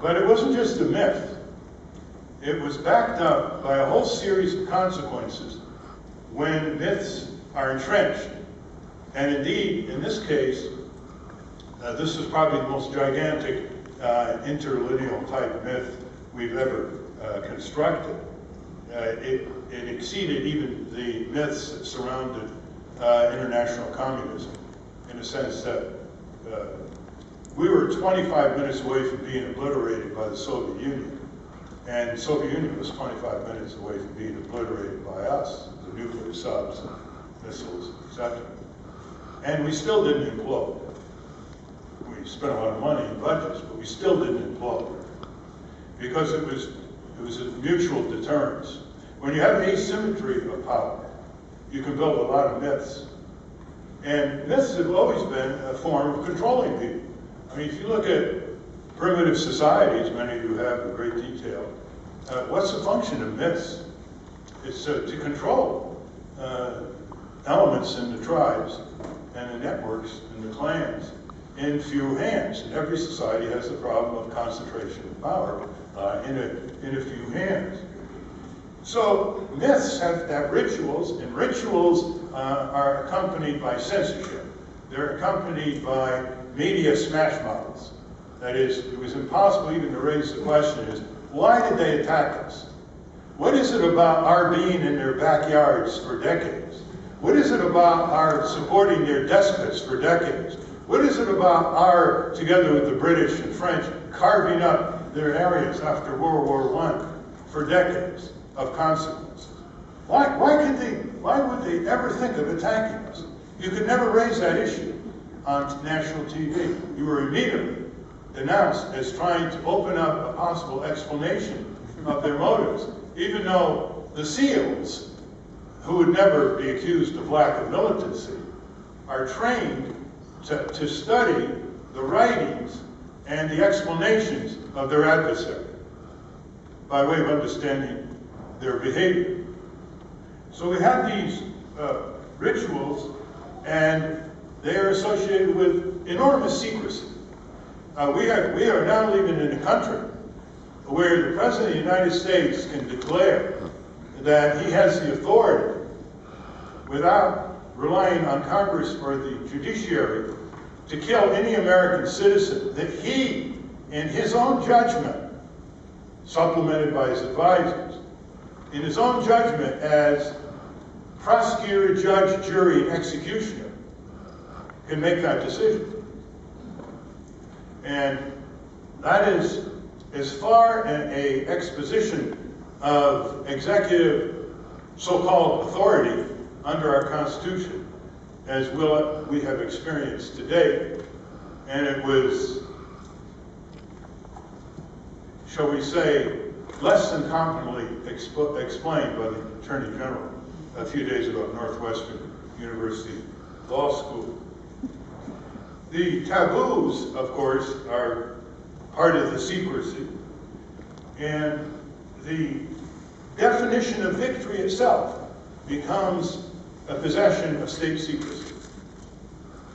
But it wasn't just a myth. It was backed up by a whole series of consequences when myths are entrenched. And indeed, in this case, this is probably the most gigantic interlineal type myth we've ever constructed. It exceeded even the myths that surrounded international communism, in the sense that we were 25 minutes away from being obliterated by the Soviet Union, and the Soviet Union was 25 minutes away from being obliterated by us, the nuclear subs, missiles, etc. And we still didn't implode. We spent a lot of money in budgets, but we still didn't implode, because it was a mutual deterrence. When you have asymmetry of power, you can build a lot of myths. And myths have always been a form of controlling people. I mean, if you look at primitive societies, many of you have in great detail, what's the function of myths? It's to control elements in the tribes and the networks and the clans in few hands. And every society has the problem of concentration of power in a few hands. So myths have rituals, and rituals are accompanied by censorship. They're accompanied by media smash mouths. That is, it was impossible even to raise the question is, why did they attack us? What is it about our being in their backyards for decades? What is it about our supporting their despots for decades? What is it about our, together with the British and French, carving up their areas after World War I for decades of consequences? Why would they ever think of attacking us? You could never raise that issue on national TV. You were immediately denounced as trying to open up a possible explanation of their motives, even though the SEALs, who would never be accused of lack of militancy, are trained to study the writings and the explanations of their adversary by way of understanding their behavior. So we have these rituals, and they are associated with enormous secrecy. We are now living in a country where the President of the United States can declare that he has the authority, without relying on Congress or the judiciary, to kill any American citizen that he, in his own judgment, supplemented by his advisors, in his own judgment as prosecutor, judge, jury, and executioner, can make that decision. And that is as far an exposition of executive so-called authority under our Constitution as we have experienced today. And it was, shall we say, less than competently explained by the Attorney General a few days ago at Northwestern University Law School. The taboos, of course, are part of the secrecy, and the definition of victory itself becomes a possession of state secrecy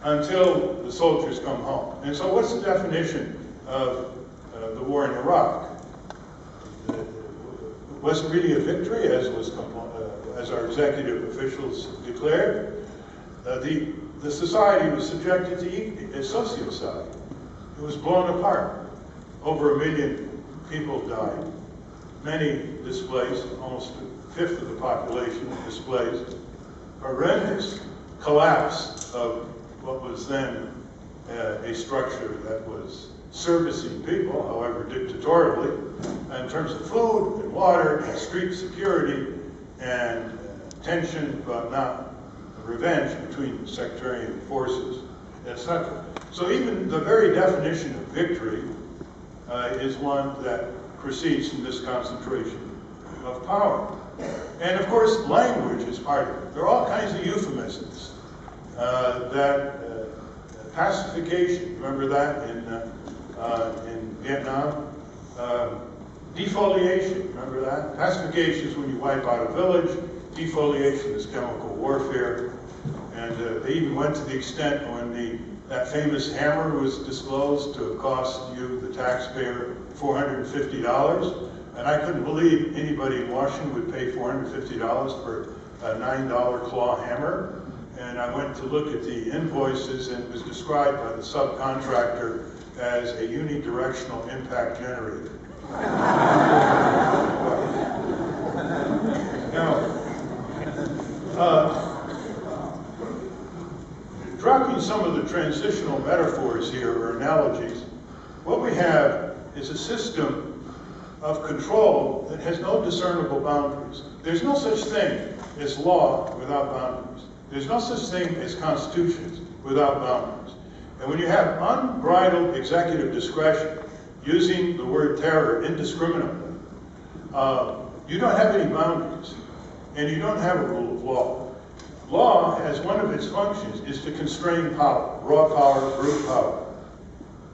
until the soldiers come home. And so what's the definition of the war in Iraq? It wasn't really a victory, as our executive officials declared. The society was subjected to a sociocide. It was blown apart. Over 1 million people died. Many displaced, almost a fifth of the population displaced. Horrendous collapse of what was then a structure that was servicing people, however dictatorially, in terms of food and water and street security and tension, but not revenge between sectarian forces, etc. So even the very definition of victory is one that proceeds from this concentration of power. And of course, language is part of it. There are all kinds of euphemisms. Pacification, remember that in Vietnam? Defoliation, remember that? Pacification is when you wipe out a village. Defoliation is chemical warfare. And they even went to the extent when the That famous hammer was disclosed to have cost you, the taxpayer, $450. And I couldn't believe anybody in Washington would pay $450 for a $9 claw hammer. And I went to look at the invoices, and it was described by the subcontractor as a unidirectional impact generator. Now, dropping some of the transitional metaphors here, or analogies, what we have is a system of control that has no discernible boundaries. There's no such thing as law without boundaries. There's no such thing as constitutions without boundaries. And when you have unbridled executive discretion, using the word terror indiscriminately, you don't have any boundaries, and you don't have a rule of law. Law, as one of its functions, is to constrain power, raw power, brute power,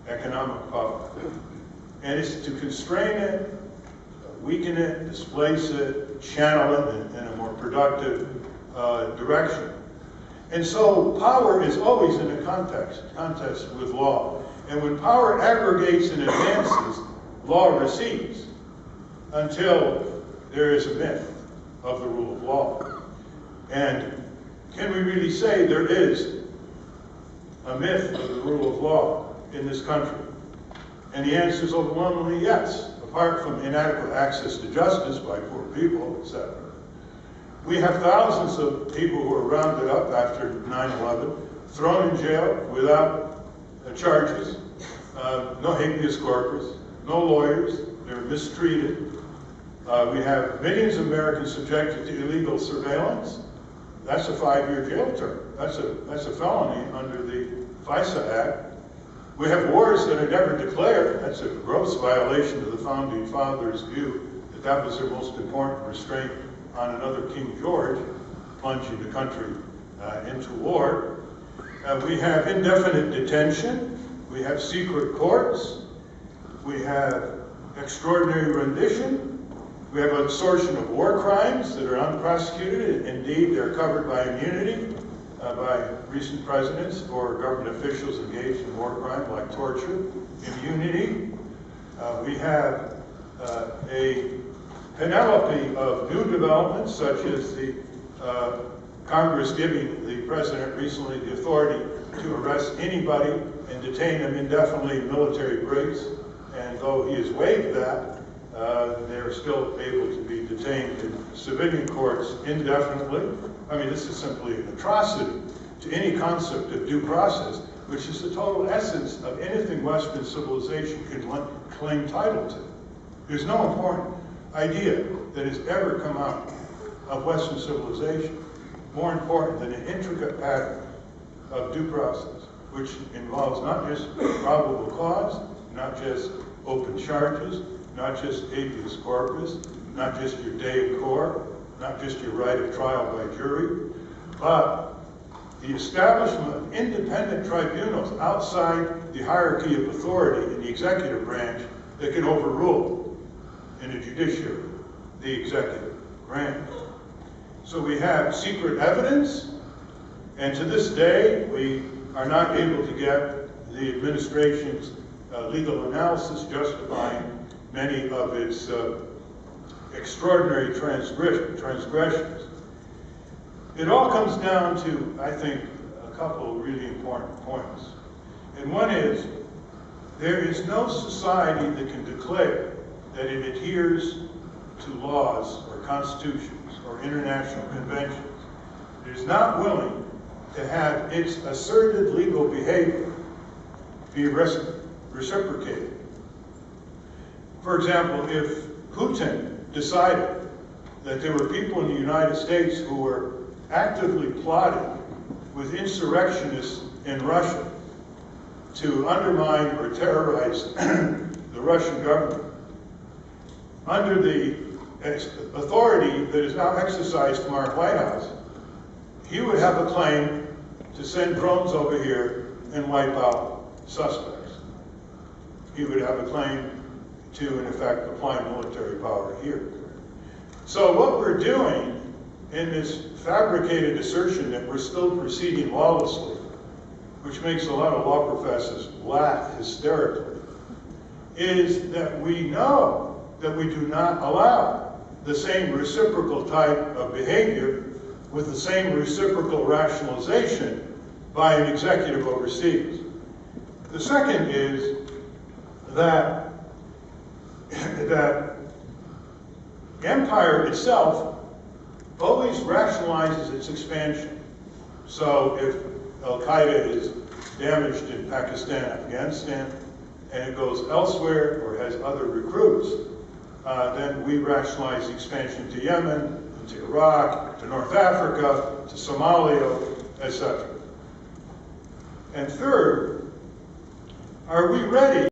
economic power. And it's to constrain it, weaken it, displace it, channel it in a more productive direction. And so power is always in a contest with law. And when power aggregates and advances, law recedes until there is a myth of the rule of law. And can we really say there is a myth of the rule of law in this country? And the answer is overwhelmingly yes, apart from inadequate access to justice by poor people, etc. We have thousands of people who are rounded up after 9/11, thrown in jail without charges, no habeas corpus, no lawyers, they're mistreated. We have millions of Americans subjected to illegal surveillance. That's a 5-year jail term. That's a felony under the FISA Act. We have wars that are never declared. That's a gross violation of the Founding Fathers' view that that was their most important restraint on another King George, plunging the country into war. We have indefinite detention. We have secret courts. We have extraordinary rendition. We have absorption of war crimes that are unprosecuted. Indeed, they're covered by immunity by recent presidents for government officials engaged in war crime like torture. Immunity. We have a panoply of new developments, such as the Congress giving the president recently the authority to arrest anybody and detain them indefinitely in military brigs. And though he has waived that, they're still able to be detained in civilian courts indefinitely. I mean, this is simply an atrocity to any concept of due process, which is the total essence of anything Western civilization can claim title to. There's no important idea that has ever come out of Western civilization more important than an intricate pattern of due process, which involves not just probable cause, not just open charges, not just habeas corpus, not just your day in court, not just your right of trial by jury, but the establishment of independent tribunals outside the hierarchy of authority in the executive branch that can overrule in the judiciary the executive branch. So we have secret evidence, and to this day we are not able to get the administration's legal analysis justifying many of its extraordinary transgressions. It all comes down to, I think, a couple of really important points. And one is, there is no society that can declare that it adheres to laws or constitutions or international conventions. It is not willing to have its asserted legal behavior be reciprocated. For example, if Putin decided that there were people in the United States who were actively plotting with insurrectionists in Russia to undermine or terrorize the Russian government, under the authority that is now exercised from our White House, he would have a claim to send drones over here and wipe out suspects. He would have a claim to, in effect, apply military power here. So what we're doing in this fabricated assertion that we're still proceeding lawlessly, which makes a lot of law professors laugh hysterically, is that we know that we do not allow the same reciprocal type of behavior with the same reciprocal rationalization by an executive overseas. The second is that empire itself always rationalizes its expansion. So if Al-Qaeda is damaged in Pakistan, Afghanistan, and it goes elsewhere or has other recruits, then we rationalize the expansion to Yemen, to Iraq, to North Africa, to Somalia, etc. And third, are we ready